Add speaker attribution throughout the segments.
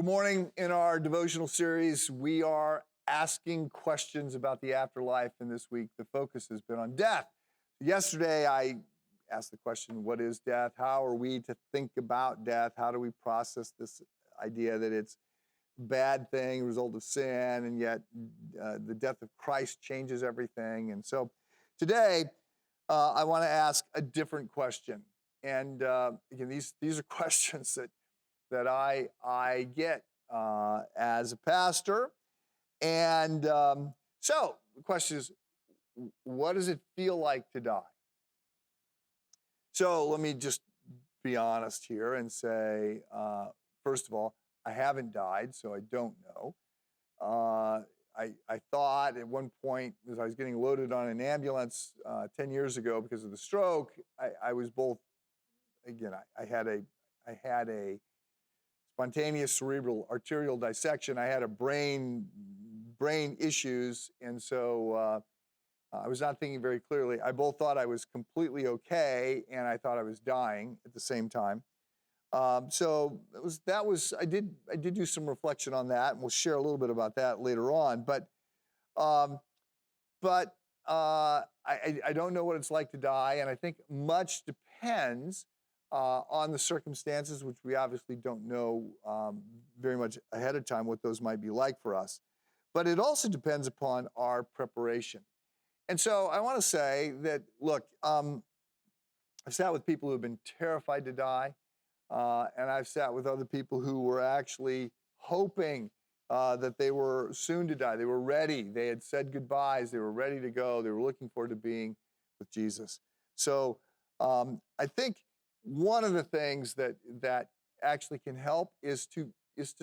Speaker 1: Good morning. In our devotional series, we are asking questions about the afterlife, and this week the focus has been on death. Yesterday, I asked the question, what is death? How are we to think about death? How do we process this idea that it's a bad thing, a result of sin, and yet the death of Christ changes everything? And so today, I want to ask a different question. And again, these are questions that I get as a pastor. And so the question is, what does it feel like to die? So let me just be honest here and say, first of all, I haven't died, so I don't know. I thought at one point, as I was getting loaded on an ambulance 10 years ago because of the stroke, I was both, again, I had a spontaneous cerebral arterial dissection. I had a brain issues, and so I was not thinking very clearly. I both thought I was completely okay, and I thought I was dying at the same time. So I did do some reflection on that, and we'll share a little bit about that later on. But I don't know what it's like to die, and I think much depends on the circumstances, which we obviously don't know very much ahead of time what those might be like for us. But it also depends upon our preparation. And so I want to say that, look, I've sat with people who have been terrified to die, and I've sat with other people who were actually hoping that they were soon to die. They were ready. They had said goodbyes. They were ready to go. They were looking forward to being with Jesus. So I think one of the things that actually can help is to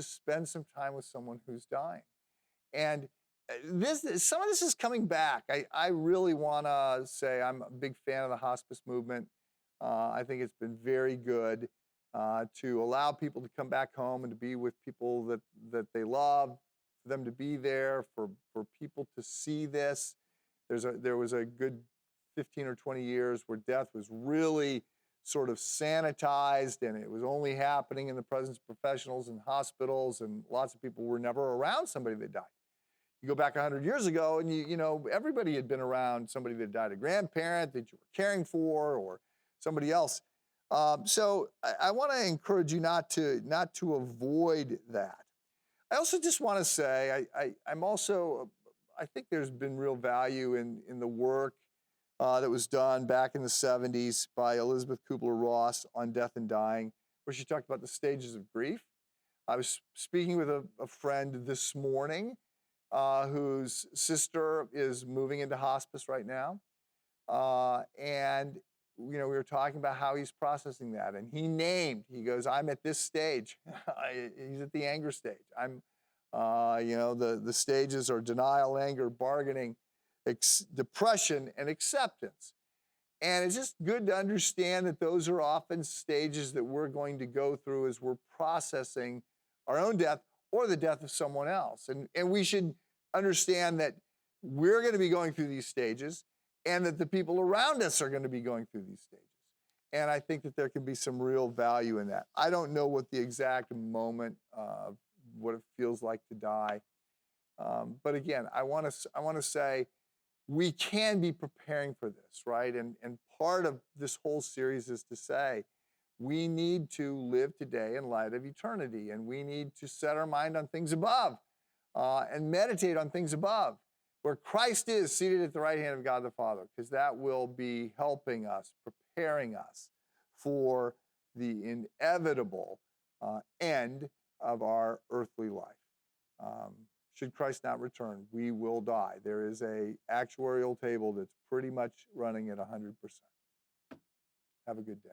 Speaker 1: spend some time with someone who's dying. And some of this is coming back. I really want to say I'm a big fan of the hospice movement. I think it's been very good to allow people to come back home and to be with people that they love, for them to be there, for people to see this. There was a good 15 or 20 years where death was really sort of sanitized, and it was only happening in the presence of professionals and hospitals, and lots of people were never around somebody that died. You go back 100 years ago, and you know everybody had been around somebody that died, a grandparent that you were caring for, or somebody else. So I want to encourage you not to avoid that. I also just want to say I think there's been real value in the work that was done back in the 70s by Elizabeth Kubler-Ross on death and dying, where she talked about the stages of grief. I was speaking with a friend this morning whose sister is moving into hospice right now. And we were talking about how he's processing that. And he goes, I'm at this stage. He's at the anger stage. I'm, the stages are denial, anger, bargaining, depression, and acceptance. And it's just good to understand that those are often stages that we're going to go through as we're processing our own death or the death of someone else. And we should understand that we're going to be going through these stages and that the people around us are going to be going through these stages. And I think that there can be some real value in that. I don't know what the exact moment of what it feels like to die. But again, I want to say, we can be preparing for this, right? And part of this whole series is to say, we need to live today in light of eternity, and we need to set our mind on things above and meditate on things above, where Christ is seated at the right hand of God the Father, because that will be helping us, preparing us for the inevitable end of our earthly life. Should Christ not return, we will die. There is a actuarial table that's pretty much running at 100%. Have a good day.